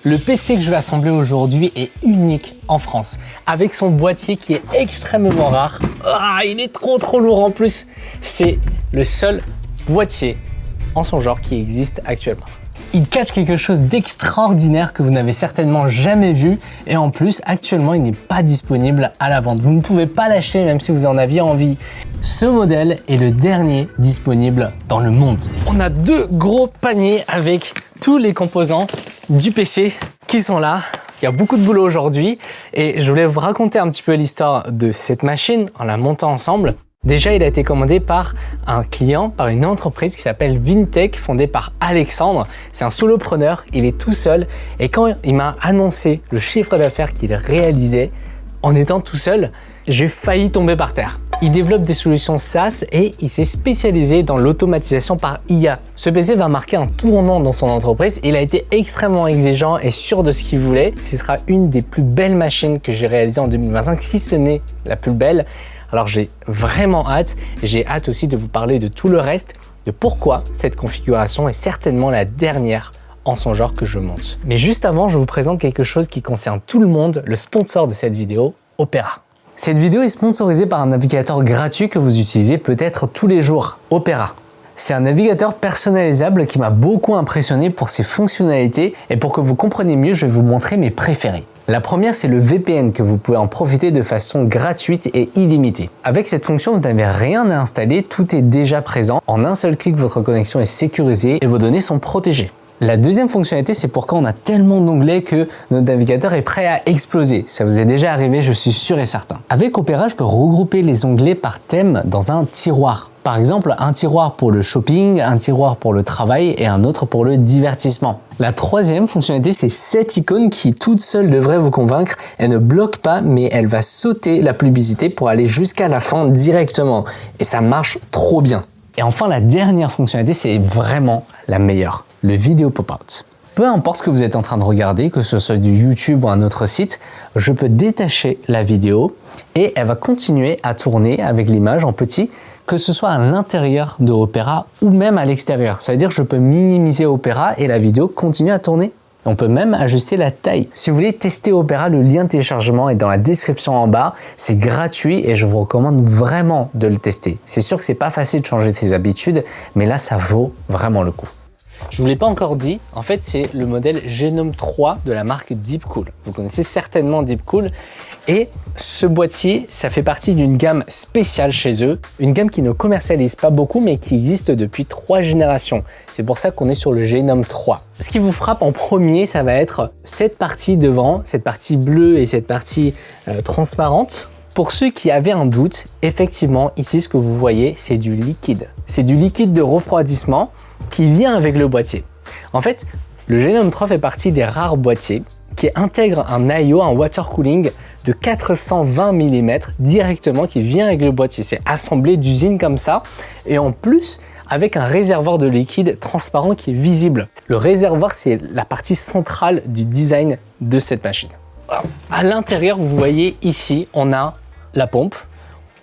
Le PC que je vais assembler aujourd'hui est unique en France, avec son boîtier qui est extrêmement rare. Ah, il est trop lourd en plus. C'est le seul boîtier en son genre qui existe actuellement. Il cache quelque chose d'extraordinaire que vous n'avez certainement jamais vu et en plus actuellement il n'est pas disponible à la vente. Vous ne pouvez pas l'acheter même si vous en aviez envie. Ce modèle est le dernier disponible dans le monde. On a deux gros paniers avec tous les composants du PC qui sont là. Il y a beaucoup de boulot aujourd'hui et je voulais vous raconter un petit peu l'histoire de cette machine en la montant ensemble. Déjà, il a été commandé par un client, par une entreprise qui s'appelle Vintech, fondée par Alexandre. C'est un solopreneur, il est tout seul et quand il m'a annoncé le chiffre d'affaires qu'il réalisait en étant tout seul, j'ai failli tomber par terre. Il développe des solutions SaaS et il s'est spécialisé dans l'automatisation par IA. Ce PC va marquer un tournant dans son entreprise. Il a été extrêmement exigeant et sûr de ce qu'il voulait. Ce sera une des plus belles machines que j'ai réalisées en 2025, si ce n'est la plus belle. Alors j'ai vraiment hâte et j'ai hâte aussi de vous parler de tout le reste, de pourquoi cette configuration est certainement la dernière en son genre que je monte. Mais juste avant, je vous présente quelque chose qui concerne tout le monde, le sponsor de cette vidéo, Opera. Cette vidéo est sponsorisée par un navigateur gratuit que vous utilisez peut-être tous les jours, Opera. C'est un navigateur personnalisable qui m'a beaucoup impressionné pour ses fonctionnalités et pour que vous compreniez mieux, je vais vous montrer mes préférés. La première, c'est le VPN que vous pouvez en profiter de façon gratuite et illimitée. Avec cette fonction, vous n'avez rien à installer, tout est déjà présent. En un seul clic, votre connexion est sécurisée et vos données sont protégées. La deuxième fonctionnalité, c'est pourquoi on a tellement d'onglets que notre navigateur est prêt à exploser. Ça vous est déjà arrivé, je suis sûr et certain. Avec Opera, je peux regrouper les onglets par thème dans un tiroir. Par exemple, un tiroir pour le shopping, un tiroir pour le travail et un autre pour le divertissement. La troisième fonctionnalité, c'est cette icône qui toute seule devrait vous convaincre. Elle ne bloque pas, mais elle va sauter la publicité pour aller jusqu'à la fin directement. Et ça marche trop bien. Et enfin, la dernière fonctionnalité, c'est vraiment la meilleure. Le vidéo pop-out. Peu importe ce que vous êtes en train de regarder, que ce soit du YouTube ou un autre site, je peux détacher la vidéo et elle va continuer à tourner avec l'image en petit, que ce soit à l'intérieur de Opera ou même à l'extérieur. Ça veut dire que je peux minimiser Opera et la vidéo continue à tourner. On peut même ajuster la taille. Si vous voulez tester Opera, le lien de téléchargement est dans la description en bas. C'est gratuit et je vous recommande vraiment de le tester. C'est sûr que c'est pas facile de changer ses habitudes, mais là, ça vaut vraiment le coup. Je ne vous l'ai pas encore dit, en fait c'est le modèle Genome 3 de la marque Deepcool. Vous connaissez certainement Deepcool et ce boîtier, ça fait partie d'une gamme spéciale chez eux, une gamme qui ne commercialise pas beaucoup mais qui existe depuis 3 générations. C'est pour ça qu'on est sur le Genome 3. Ce qui vous frappe en premier, ça va être cette partie devant, cette partie bleue et cette partie transparente. Pour ceux qui avaient un doute, effectivement, ici ce que vous voyez, c'est du liquide. C'est du liquide de refroidissement qui vient avec le boîtier. En fait, le Genome 3 fait partie des rares boîtiers qui intègrent un I/O, un water cooling de 420 mm directement qui vient avec le boîtier. C'est assemblé d'usine comme ça et en plus avec un réservoir de liquide transparent qui est visible. Le réservoir, c'est la partie centrale du design de cette machine. À l'intérieur, vous voyez ici, on a la pompe.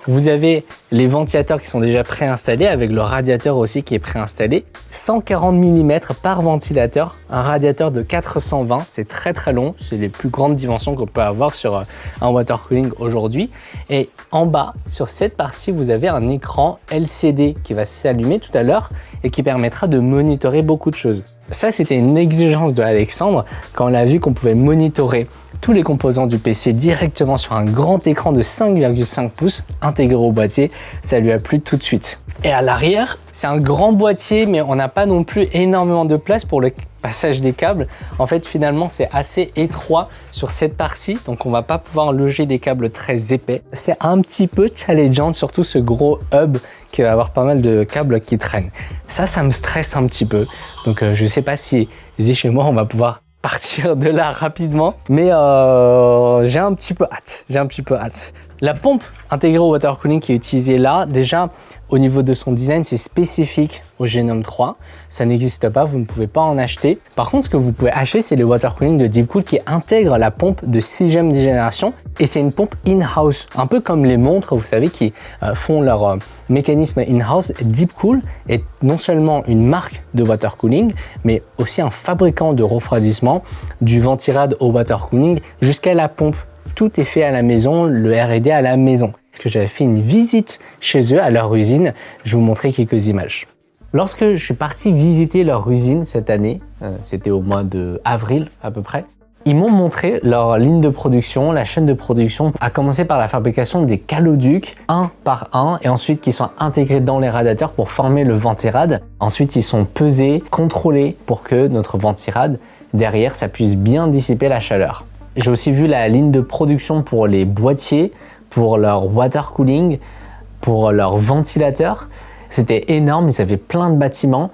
Vous avez les ventilateurs qui sont déjà préinstallés avec le radiateur aussi qui est préinstallé. 140 mm par ventilateur, un radiateur de 420, c'est très long, c'est les plus grandes dimensions qu'on peut avoir sur un water cooling aujourd'hui. Et en bas, sur cette partie, vous avez un écran LCD qui va s'allumer tout à l'heure et qui permettra de monitorer beaucoup de choses. Ça, c'était une exigence de Alexandre quand on a vu qu'on pouvait monitorer tous les composants du PC directement sur un grand écran de 5,5 pouces intégré au boîtier. Ça lui a plu tout de suite. Et à l'arrière, c'est un grand boîtier, mais on n'a pas non plus énormément de place pour le passage des câbles. En fait, finalement, c'est assez étroit sur cette partie, donc on va pas pouvoir loger des câbles très épais. C'est un petit peu challengeant, surtout ce gros hub qui va avoir pas mal de câbles qui traînent. Ça me stresse un petit peu. Donc, je sais pas si chez moi, on va pouvoir partir de là rapidement, mais j'ai un petit peu hâte. La pompe intégrée au water cooling qui est utilisée là, déjà au niveau de son design, c'est spécifique au Genome 3. Ça n'existe pas, vous ne pouvez pas en acheter. Par contre, ce que vous pouvez acheter, c'est le water cooling de Deepcool qui intègre la pompe de 6e génération. Et c'est une pompe in-house, un peu comme les montres, vous savez, qui font leur mécanisme in-house. Deepcool est non seulement une marque de water cooling, mais aussi un fabricant de refroidissement, du ventirad au water cooling jusqu'à la pompe. Tout est fait à la maison, le R&D à la maison. J'avais fait une visite chez eux, à leur usine. Je vais vous montrer quelques images. Lorsque je suis parti visiter leur usine cette année, c'était au mois d'avril à peu près, ils m'ont montré leur ligne de production, la chaîne de production, à commencer par la fabrication des caloducs, un par un, et ensuite qui sont intégrés dans les radiateurs pour former le ventirad. Ensuite, ils sont pesés, contrôlés pour que notre ventirad, derrière, ça puisse bien dissiper la chaleur. J'ai aussi vu la ligne de production pour les boîtiers, pour leur water cooling, pour leur ventilateur. C'était énorme, ils avaient plein de bâtiments.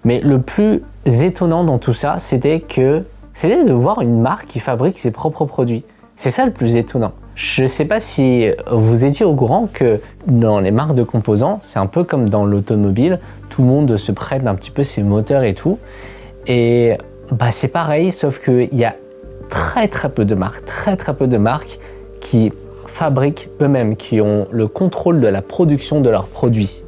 Mais le plus étonnant dans tout ça, c'était de voir une marque qui fabrique ses propres produits. C'est ça le plus étonnant. Je ne sais pas si vous étiez au courant que dans les marques de composants, c'est un peu comme dans l'automobile, tout le monde se prête un petit peu ses moteurs et tout. Et c'est pareil, sauf qu'il y a très peu de marques qui fabriquent eux-mêmes, qui ont le contrôle de la production de leurs produits.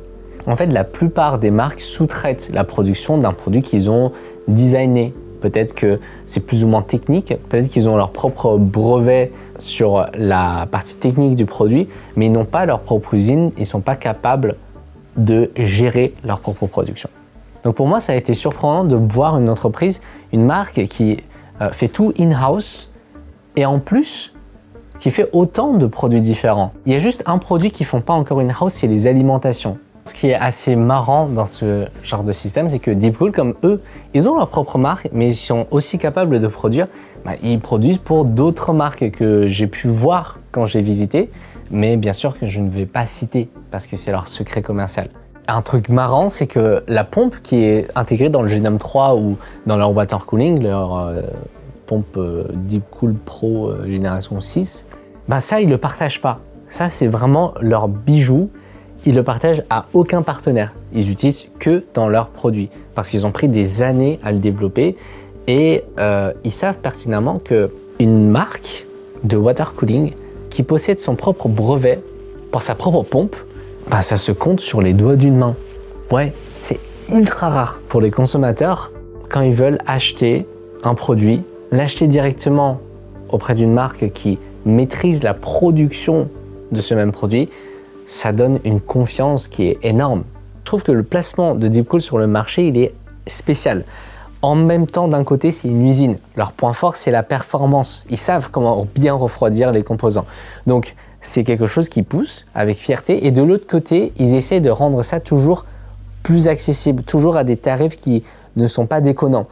En fait, la plupart des marques sous-traitent la production d'un produit qu'ils ont designé. Peut-être que c'est plus ou moins technique, peut-être qu'ils ont leur propre brevet sur la partie technique du produit, mais ils n'ont pas leur propre usine, ils ne sont pas capables de gérer leur propre production. Donc pour moi, ça a été surprenant de voir une entreprise, une marque qui fait tout in-house et en plus qui fait autant de produits différents. Il y a juste un produit qu'ils ne font pas encore in-house, c'est les alimentations. Ce qui est assez marrant dans ce genre de système, c'est que Deepcool, comme eux, ils ont leur propre marque, mais ils sont aussi capables de produire. Ils produisent pour d'autres marques que j'ai pu voir quand j'ai visité, mais bien sûr que je ne vais pas citer parce que c'est leur secret commercial. Un truc marrant, c'est que la pompe qui est intégrée dans le Genome 3 ou dans leur water cooling, leur pompe Deepcool Pro génération 6, ça, ils ne le partagent pas. Ça, c'est vraiment leur bijou. Ils le partagent à aucun partenaire. Ils utilisent que dans leurs produits parce qu'ils ont pris des années à le développer et ils savent pertinemment qu'une marque de water cooling qui possède son propre brevet pour sa propre pompe, ça se compte sur les doigts d'une main. Ouais, c'est ultra rare pour les consommateurs quand ils veulent acheter un produit, l'acheter directement auprès d'une marque qui maîtrise la production de ce même produit. Ça donne une confiance qui est énorme. Je trouve que le placement de Deepcool sur le marché, il est spécial. En même temps, d'un côté, c'est une usine. Leur point fort, c'est la performance. Ils savent comment bien refroidir les composants. Donc, c'est quelque chose qui pousse avec fierté. Et de l'autre côté, ils essaient de rendre ça toujours plus accessible, toujours à des tarifs qui ne sont pas déconnants.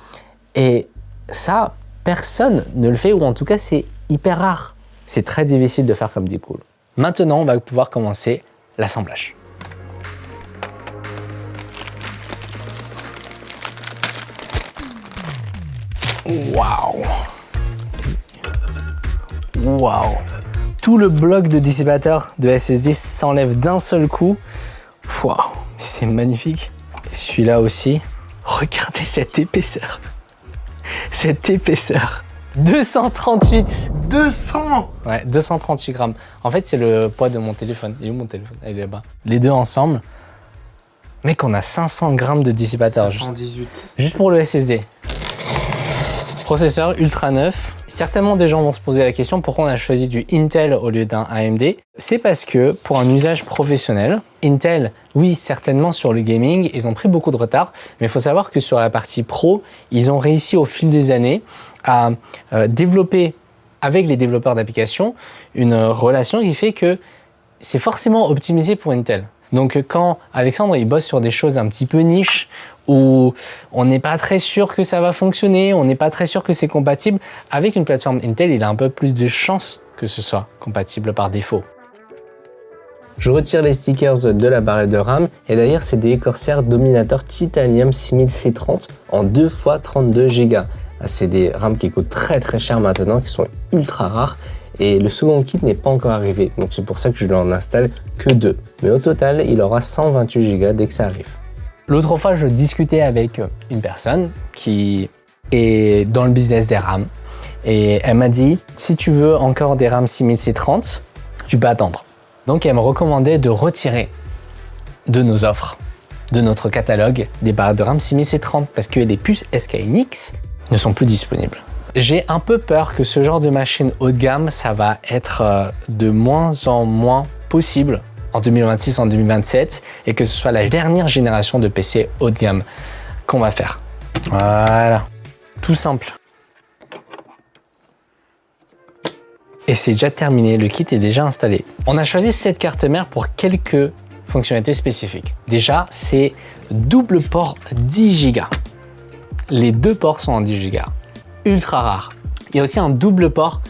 Et ça, personne ne le fait, ou en tout cas, c'est hyper rare. C'est très difficile de faire comme Deepcool. Maintenant, on va pouvoir commencer l'assemblage. Waouh! Waouh! Tout le bloc de dissipateur de SSD s'enlève d'un seul coup. Waouh! C'est magnifique. Celui-là aussi. Regardez cette épaisseur. Cette épaisseur. 238. 200. Ouais, 238 grammes. En fait, c'est le poids de mon téléphone. Il est où mon téléphone? Il est là-bas. Les deux ensemble. Mec, on a 500 grammes de dissipateur. 518. Juste pour le SSD. Processeur ultra neuf. Certainement, des gens vont se poser la question pourquoi on a choisi du Intel au lieu d'un AMD. C'est parce que pour un usage professionnel, Intel, oui, certainement sur le gaming, ils ont pris beaucoup de retard. Mais il faut savoir que sur la partie pro, ils ont réussi au fil des années à développer avec les développeurs d'applications une relation qui fait que c'est forcément optimisé pour Intel. Donc quand Alexandre il bosse sur des choses un petit peu niche où on n'est pas très sûr que ça va fonctionner, on n'est pas très sûr que c'est compatible, avec une plateforme Intel, il a un peu plus de chances que ce soit compatible par défaut. Je retire les stickers de la barrette de RAM et d'ailleurs c'est des Corsair Dominator Titanium 6000C30 en 2 x 32 Go. C'est des RAM qui coûtent très cher maintenant, qui sont ultra rares et le second kit n'est pas encore arrivé, donc c'est pour ça que je n'en installe que 2. Mais au total, il aura 128 Go dès que ça arrive. L'autre fois, je discutais avec une personne qui est dans le business des rames et elle m'a dit si tu veux encore des rames 6000C30, tu peux attendre. Donc elle me recommandait de retirer de nos offres, de notre catalogue, des barres de RAM 6000C30 parce que les puces SKNX ne sont plus disponibles. J'ai un peu peur que ce genre de machine haut de gamme, ça va être de moins en moins possible en 2026, en 2027 et que ce soit la dernière génération de PC haut de gamme qu'on va faire. Voilà, tout simple. Et c'est déjà terminé, le kit est déjà installé. On a choisi cette carte mère pour quelques fonctionnalités spécifiques. Déjà, c'est double port 10 Go. Les deux ports sont en 10 Go. Ultra rare. Il y a aussi un double port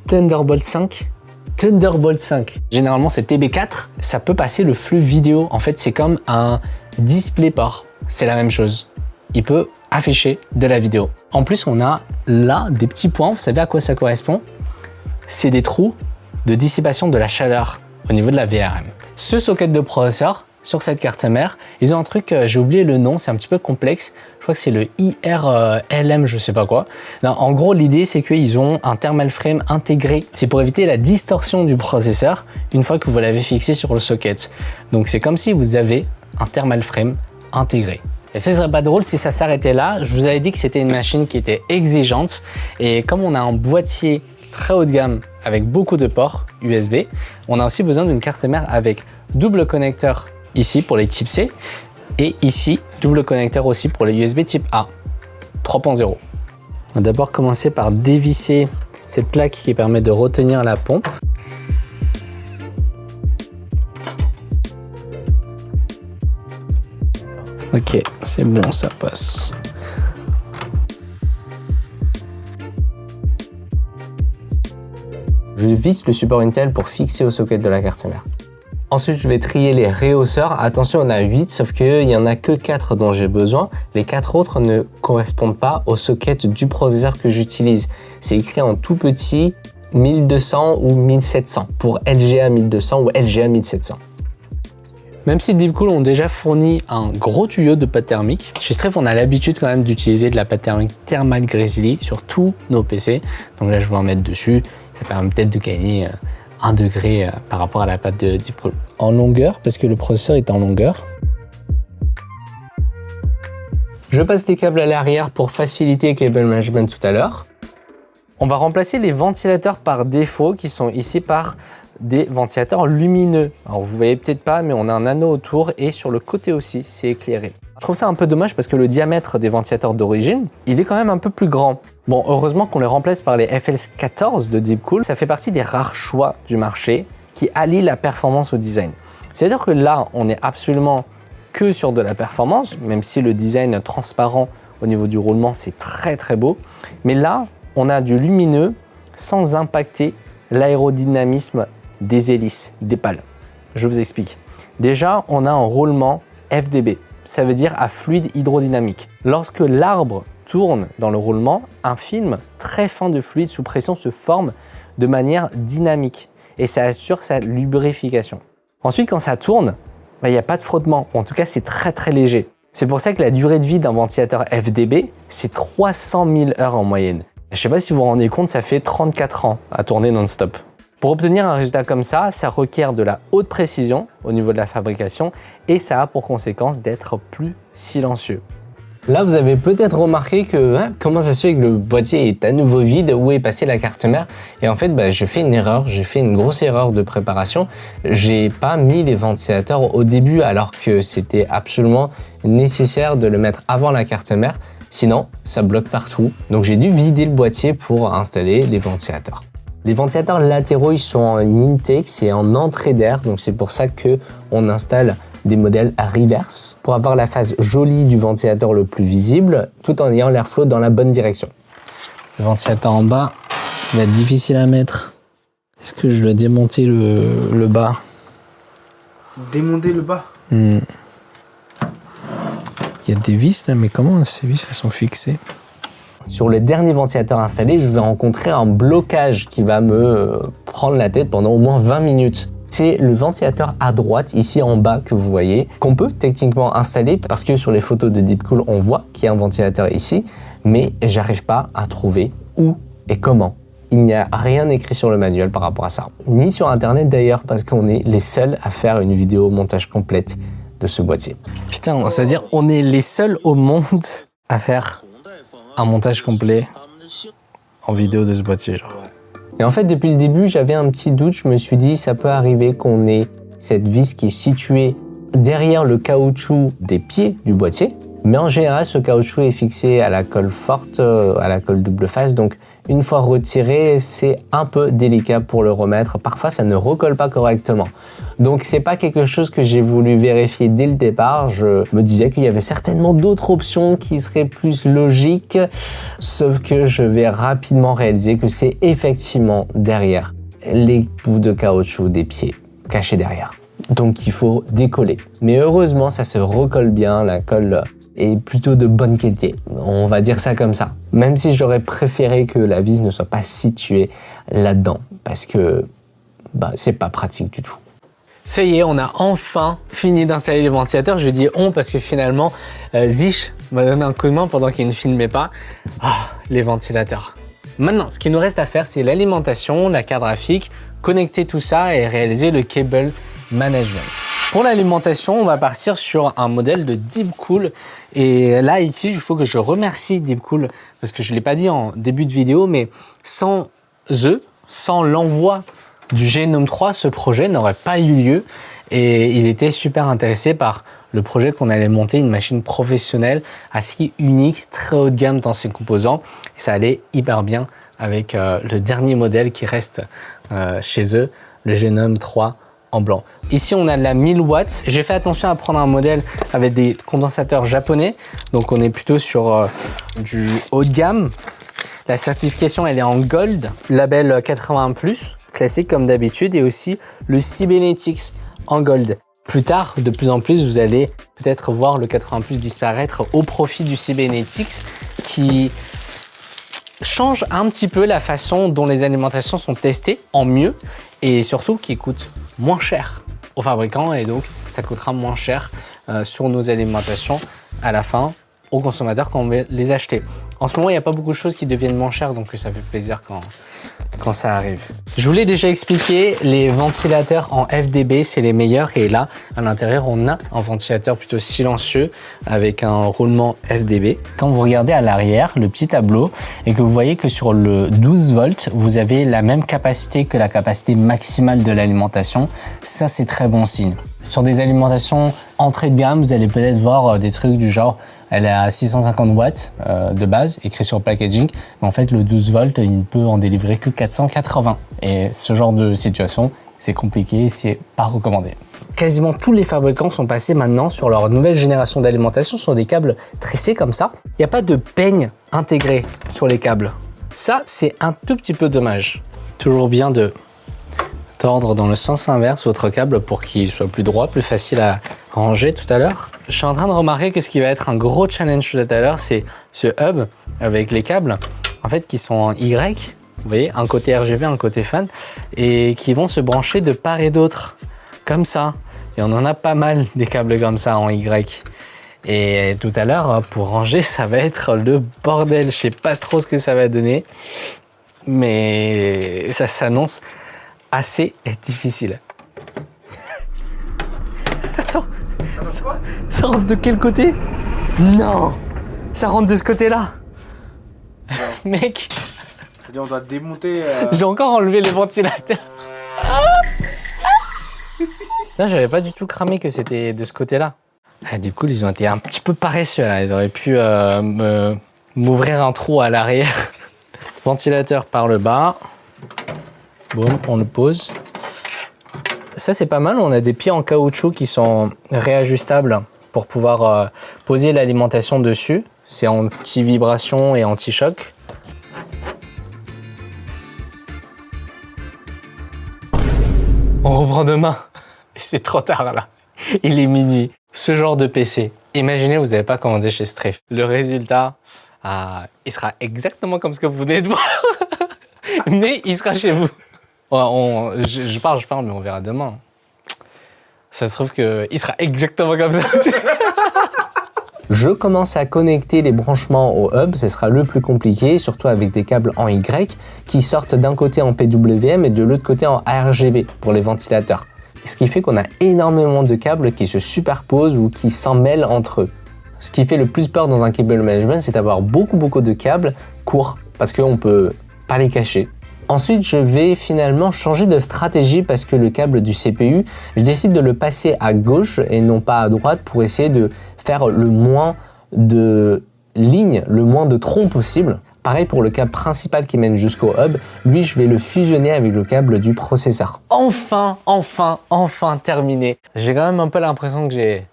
Thunderbolt 5. Thunderbolt 5. Généralement, c'est TB4. Ça peut passer le flux vidéo. En fait, c'est comme un DisplayPort. C'est la même chose. Il peut afficher de la vidéo. En plus, on a là des petits points. Vous savez à quoi ça correspond? C'est des trous de dissipation de la chaleur au niveau de la VRM. Ce socket de processeur sur cette carte mère, ils ont un truc, j'ai oublié le nom, c'est un petit peu complexe. Je crois que c'est le IRLM, je sais pas quoi. Non, en gros, l'idée, c'est qu'ils ont un thermal frame intégré. C'est pour éviter la distorsion du processeur une fois que vous l'avez fixé sur le socket. Donc, c'est comme si vous avez un thermal frame intégré. Et ce serait pas drôle si ça s'arrêtait là. Je vous avais dit que c'était une machine qui était exigeante. Et comme on a un boîtier très haut de gamme avec beaucoup de ports USB, on a aussi besoin d'une carte mère avec double connecteur ici pour les type C et ici double connecteur aussi pour les USB type A 3.0. On va d'abord commencer par dévisser cette plaque qui permet de retenir la pompe. Ok, c'est bon, ça passe. Je visse le support Intel pour fixer au socket de la carte mère. Ensuite, je vais trier les réhausseurs. Attention, on a 8, sauf qu'il n'y en a que 4 dont j'ai besoin. Les 4 autres ne correspondent pas au socket du processeur que j'utilise. C'est écrit en tout petit 1200 ou 1700 pour LGA 1200 ou LGA 1700. Même si Deepcool ont déjà fourni un gros tuyau de pâte thermique, chez Stref, on a l'habitude quand même d'utiliser de la pâte thermique Thermal Grizzly sur tous nos PC. Donc là, je vais en mettre dessus. Ça permet peut-être de gagner 1 degré par rapport à la pâte de Deepcool. En longueur, parce que le processeur est en longueur. Je passe les câbles à l'arrière pour faciliter le cable management tout à l'heure. On va remplacer les ventilateurs par défaut qui sont ici par des ventilateurs lumineux. Alors vous voyez peut-être pas, mais on a un anneau autour et sur le côté aussi, c'est éclairé. Je trouve ça un peu dommage parce que le diamètre des ventilateurs d'origine, il est quand même un peu plus grand. Bon, heureusement qu'on les remplace par les FL14 de Deepcool. Ça fait partie des rares choix du marché qui allient la performance au design. C'est-à-dire que là, on n'est absolument que sur de la performance, même si le design transparent au niveau du roulement, c'est très très beau. Mais là, on a du lumineux sans impacter l'aérodynamisme des hélices, des pales. Je vous explique. Déjà, on a un roulement FDB. Ça veut dire à fluide hydrodynamique. Lorsque l'arbre tourne dans le roulement, un film très fin de fluide sous pression se forme de manière dynamique et ça assure sa lubrification. Ensuite, quand ça tourne, il n'y a pas de frottement. En tout cas, c'est très très léger. C'est pour ça que la durée de vie d'un ventilateur FDB, c'est 300 000 heures en moyenne. Je ne sais pas si vous vous rendez compte, ça fait 34 ans à tourner non-stop. Pour obtenir un résultat comme ça requiert de la haute précision au niveau de la fabrication et ça a pour conséquence d'être plus silencieux. Là, vous avez peut-être remarqué que comment ça se fait que le boîtier est à nouveau vide, où est passée la carte mère? Et en fait, je fais une erreur, j'ai fait une grosse erreur de préparation. J'ai pas mis les ventilateurs au début alors que c'était absolument nécessaire de le mettre avant la carte mère. Sinon, ça bloque partout. Donc j'ai dû vider le boîtier pour installer les ventilateurs. Les ventilateurs latéraux, ils sont en intake, c'est en entrée d'air, donc c'est pour ça qu'on installe des modèles à reverse pour avoir la face jolie du ventilateur le plus visible, tout en ayant l'airflow dans la bonne direction. Le ventilateur en bas, il va être difficile à mettre. Est-ce que je dois démonter le bas? Démonter le bas? Il y a des vis là, mais comment ces vis elles sont fixées? Sur le dernier ventilateur installé, je vais rencontrer un blocage qui va me prendre la tête pendant au moins 20 minutes. C'est le ventilateur à droite, ici en bas que vous voyez, qu'on peut techniquement installer parce que sur les photos de Deepcool, on voit qu'il y a un ventilateur ici, mais j'arrive pas à trouver où et comment. Il n'y a rien écrit sur le manuel par rapport à ça. Ni sur internet d'ailleurs, parce qu'on est les seuls à faire une vidéo montage complète de ce boîtier. Putain, c'est-à-dire on est les seuls au monde à faire un montage complet en vidéo de ce boîtier, genre. Et en fait, depuis le début, j'avais un petit doute. Je me suis dit, ça peut arriver qu'on ait cette vis qui est située derrière le caoutchouc des pieds du boîtier. Mais en général, ce caoutchouc est fixé à la colle forte, à la colle double face. Donc, une fois retiré, c'est un peu délicat pour le remettre. Parfois, ça ne recolle pas correctement. Donc, c'est pas quelque chose que j'ai voulu vérifier dès le départ. Je me disais qu'il y avait certainement d'autres options qui seraient plus logiques. Sauf que je vais rapidement réaliser que c'est effectivement derrière les bouts de caoutchouc des pieds, cachés derrière. Donc, il faut décoller. Mais heureusement, ça se recolle bien. La colle est plutôt de bonne qualité. On va dire ça comme ça. Même si j'aurais préféré que la vis ne soit pas située là-dedans. Parce que c'est pas pratique du tout. Ça y est, on a enfin fini d'installer les ventilateurs. Je dis on parce que finalement, Zich m'a donné un coup de main pendant qu'il ne filmait pas. Les ventilateurs. Maintenant, ce qu'il nous reste à faire, c'est l'alimentation, la carte graphique, connecter tout ça et réaliser le cable management. Pour l'alimentation, on va partir sur un modèle de Deepcool. Et là, ici, il faut que je remercie Deepcool parce que je ne l'ai pas dit en début de vidéo, mais sans eux, sans l'envoi du Genome 3, ce projet n'aurait pas eu lieu. Et ils étaient super intéressés par le projet qu'on allait monter, une machine professionnelle assez unique, très haut de gamme dans ses composants. Et ça allait hyper bien avec le dernier modèle qui reste chez eux, le Genome 3 en blanc. Ici, on a de la 1000 watts. J'ai fait attention à prendre un modèle avec des condensateurs japonais. Donc, on est plutôt sur du haut de gamme. La certification, elle est en gold, label 80+, classique comme d'habitude, et aussi le Cybernetics en gold. Plus tard, de plus en plus, vous allez peut-être voir le 80+ disparaître au profit du Cybernetics qui change un petit peu la façon dont les alimentations sont testées en mieux et surtout qui coûte moins cher aux fabricants et donc ça coûtera moins cher sur nos alimentations à la fin aux consommateurs quand on va les acheter. En ce moment, il n'y a pas beaucoup de choses qui deviennent moins chères donc ça fait plaisir quand ça arrive. Je vous l'ai déjà expliqué, les ventilateurs en FDB, c'est les meilleurs. Et là, à l'intérieur, on a un ventilateur plutôt silencieux avec un roulement FDB. Quand vous regardez à l'arrière, le petit tableau, et que vous voyez que sur le 12 volts, vous avez la même capacité que la capacité maximale de l'alimentation. Ça, c'est très bon signe. Sur des alimentations entrée de gamme, vous allez peut-être voir des trucs du genre, elle est à 650 watts de base, écrit sur le packaging, mais en fait le 12 volts, il ne peut en délivrer que 480. Et ce genre de situation, c'est compliqué, c'est pas recommandé. Quasiment tous les fabricants sont passés maintenant sur leur nouvelle génération d'alimentation sur des câbles tressés comme ça. Il n'y a pas de peigne intégrée sur les câbles. Ça, c'est un tout petit peu dommage. Toujours bien de tordre dans le sens inverse votre câble pour qu'il soit plus droit, plus facile à ranger tout à l'heure. Je suis en train de remarquer que ce qui va être un gros challenge tout à l'heure, c'est ce hub avec les câbles, en fait, qui sont en Y. Vous voyez, un côté RGB, un côté fan, et qui vont se brancher de part et d'autre, comme ça. Et on en a pas mal des câbles comme ça en Y. Et tout à l'heure, pour ranger, ça va être le bordel. Je sais pas trop ce que ça va donner, mais ça s'annonce assez difficile. Attends, ça rentre de quel côté? Non, ça rentre de ce côté-là. Mec, on doit démonter. je dois encore enlever les ventilateurs. Là, j'avais pas du tout cramé que c'était de ce côté-là. Deepcool, ils ont été un petit peu paresseux là. Ils auraient pu m'ouvrir un trou à l'arrière. Ventilateur par le bas. Boum, on le pose. Ça, c'est pas mal. On a des pieds en caoutchouc qui sont réajustables pour pouvoir poser l'alimentation dessus. C'est anti-vibration et anti-choc. On reprend demain. Et c'est trop tard là. Il est minuit. Ce genre de PC, imaginez, vous n'avez pas commandé chez Strife. Le résultat, il sera exactement comme ce que vous venez de voir. Mais il sera chez vous. Je parle, mais on verra demain. Ça se trouve qu'il sera exactement comme ça. Je commence à connecter les branchements au hub, ce sera le plus compliqué, surtout avec des câbles en Y qui sortent d'un côté en PWM et de l'autre côté en ARGB pour les ventilateurs. Ce qui fait qu'on a énormément de câbles qui se superposent ou qui s'en mêlent entre eux. Ce qui fait le plus peur dans un cable management, c'est d'avoir beaucoup de câbles courts parce qu'on ne peut pas les cacher. Ensuite, je vais finalement changer de stratégie parce que le câble du CPU, je décide de le passer à gauche et non pas à droite pour essayer de faire le moins de lignes, le moins de troncs possible. Pareil pour le câble principal qui mène jusqu'au hub, lui je vais le fusionner avec le câble du processeur. Enfin terminé. J'ai quand même un peu l'impression que j'ai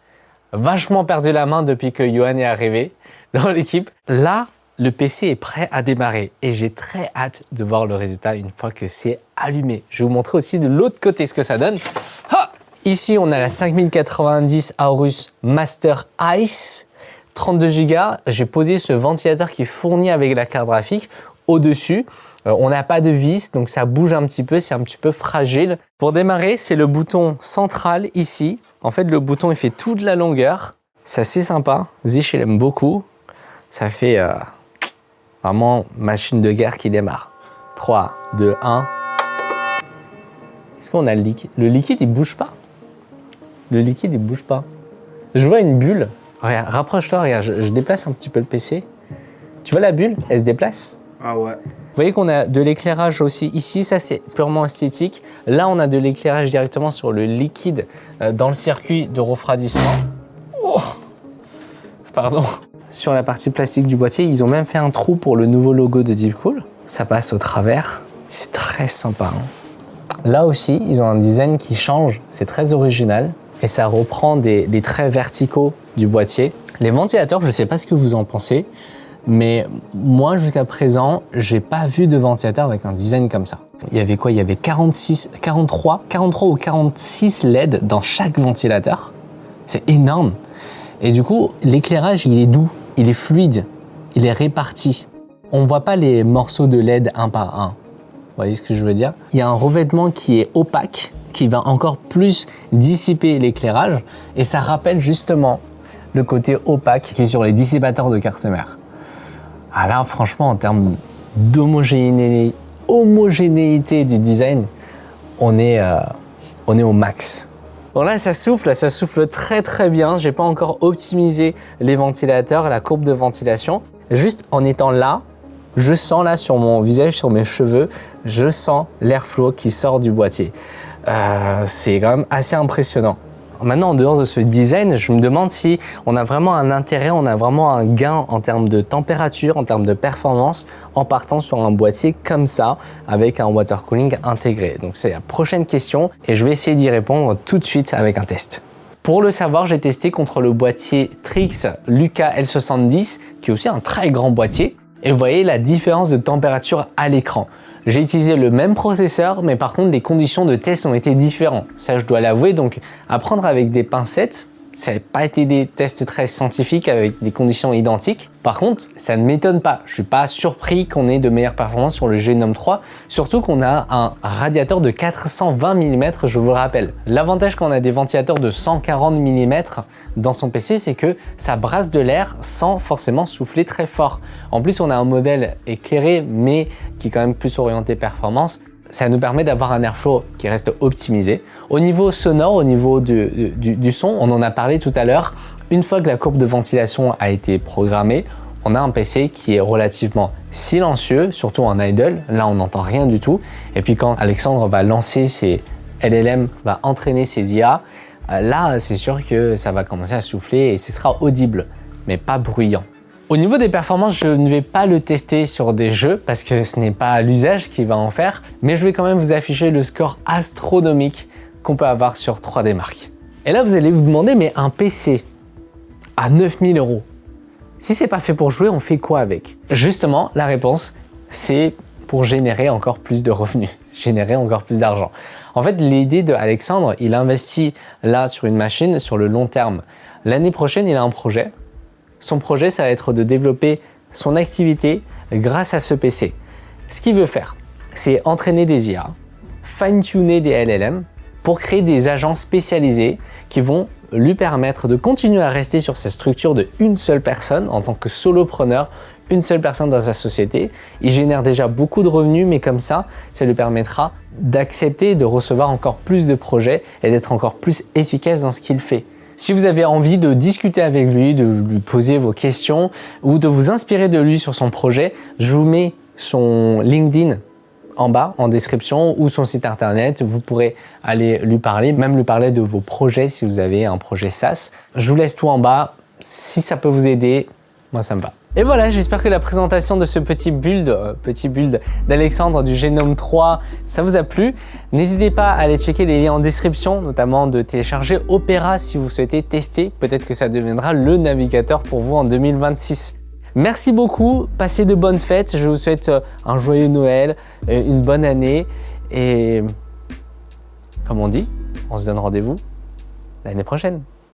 vachement perdu la main depuis que Johan est arrivé dans l'équipe. Là, le PC est prêt à démarrer et j'ai très hâte de voir le résultat une fois que c'est allumé. Je vais vous montrer aussi de l'autre côté ce que ça donne. Ha! Ici, on a la 5090 Aorus Master Ice, 32 Go. J'ai posé ce ventilateur qui est fourni avec la carte graphique au-dessus. On n'a pas de vis, donc ça bouge un petit peu, c'est un petit peu fragile. Pour démarrer, c'est le bouton central ici. En fait, le bouton, il fait toute la longueur. C'est assez sympa. Zich, il aime beaucoup. Ça fait vraiment machine de guerre qui démarre. 3, 2, 1. Est-ce qu'on a le liquide? Le liquide, il bouge pas. Le liquide, il bouge pas. Je vois une bulle. Regarde, rapproche-toi, regarde, je déplace un petit peu le PC. Tu vois la bulle? Elle se déplace? Ah ouais. Vous voyez qu'on a de l'éclairage aussi ici, ça c'est purement esthétique. Là, on a de l'éclairage directement sur le liquide dans le circuit de refroidissement. Oh, pardon. Sur la partie plastique du boîtier, ils ont même fait un trou pour le nouveau logo de Deepcool. Ça passe au travers. C'est très sympa. Hein. Là aussi, ils ont un design qui change. C'est très original. Et ça reprend des traits verticaux du boîtier. Les ventilateurs, je ne sais pas ce que vous en pensez, mais moi, jusqu'à présent, j'ai pas vu de ventilateur avec un design comme ça. Il y avait quoi? Il y avait 43 ou 46 LED dans chaque ventilateur. C'est énorme. Et du coup, l'éclairage, il est doux, il est fluide, il est réparti. On ne voit pas les morceaux de LED un par un. Vous voyez ce que je veux dire? Il y a un revêtement qui est opaque, qui va encore plus dissiper l'éclairage. Et ça rappelle justement le côté opaque qui est sur les dissipateurs de carte mère. Ah là, franchement, en termes d'homogénéité du design, on est au max. Bon là, ça souffle très bien. J'ai pas encore optimisé les ventilateurs, la courbe de ventilation. Juste en étant là, je sens là sur mon visage, sur mes cheveux, je sens l'airflow qui sort du boîtier. C'est quand même assez impressionnant. Maintenant, en dehors de ce design, je me demande si on a vraiment un intérêt, on a vraiment un gain en termes de température, en termes de performance, en partant sur un boîtier comme ça, avec un water cooling intégré. Donc c'est la prochaine question et je vais essayer d'y répondre tout de suite avec un test. Pour le savoir, j'ai testé contre le boîtier Trix Luca L70, qui est aussi un très grand boîtier. Et vous voyez la différence de température à l'écran. J'ai utilisé le même processeur, mais par contre, les conditions de test ont été différentes. Ça, je dois l'avouer, donc à prendre avec des pincettes. Ça n'a pas été des tests très scientifiques avec des conditions identiques. Par contre, ça ne m'étonne pas. Je ne suis pas surpris qu'on ait de meilleures performances sur le Genome 3, surtout qu'on a un radiateur de 420 mm, je vous le rappelle. L'avantage quand on a des ventilateurs de 140 mm dans son PC, c'est que ça brasse de l'air sans forcément souffler très fort. En plus, on a un modèle éclairé, mais qui est quand même plus orienté performance. Ça nous permet d'avoir un airflow qui reste optimisé. Au niveau sonore, au niveau du son, on en a parlé tout à l'heure. Une fois que la courbe de ventilation a été programmée, on a un PC qui est relativement silencieux, surtout en idle. Là, on n'entend rien du tout. Et puis quand Alexandre va lancer ses LLM, va entraîner ses IA, là, c'est sûr que ça va commencer à souffler et ce sera audible, mais pas bruyant. Au niveau des performances, je ne vais pas le tester sur des jeux parce que ce n'est pas l'usage qui va en faire, mais je vais quand même vous afficher le score astronomique qu'on peut avoir sur 3D Mark. Et là, vous allez vous demander, mais un PC à 9000 €, si c'est pas fait pour jouer, on fait quoi avec? Justement, la réponse, c'est pour générer encore plus de revenus, générer encore plus d'argent. En fait, l'idée de Alexandre, il investit là sur une machine sur le long terme. L'année prochaine, il a un projet. Son projet, ça va être de développer son activité grâce à ce PC. Ce qu'il veut faire, c'est entraîner des IA, fine-tuner des LLM pour créer des agents spécialisés qui vont lui permettre de continuer à rester sur sa structure de une seule personne en tant que solopreneur, une seule personne dans sa société. Il génère déjà beaucoup de revenus, mais comme ça lui permettra d'accepter de recevoir encore plus de projets et d'être encore plus efficace dans ce qu'il fait. Si vous avez envie de discuter avec lui, de lui poser vos questions ou de vous inspirer de lui sur son projet, je vous mets son LinkedIn en bas, en description, ou son site internet. Vous pourrez aller lui parler, même lui parler de vos projets si vous avez un projet SaaS. Je vous laisse tout en bas. Si ça peut vous aider, moi ça me va. Et voilà, j'espère que la présentation de ce petit build d'Alexandre du Genome 3, ça vous a plu. N'hésitez pas à aller checker les liens en description, notamment de télécharger Opera si vous souhaitez tester. Peut-être que ça deviendra le navigateur pour vous en 2026. Merci beaucoup, passez de bonnes fêtes, je vous souhaite un joyeux Noël, une bonne année et comme on dit, on se donne rendez-vous l'année prochaine.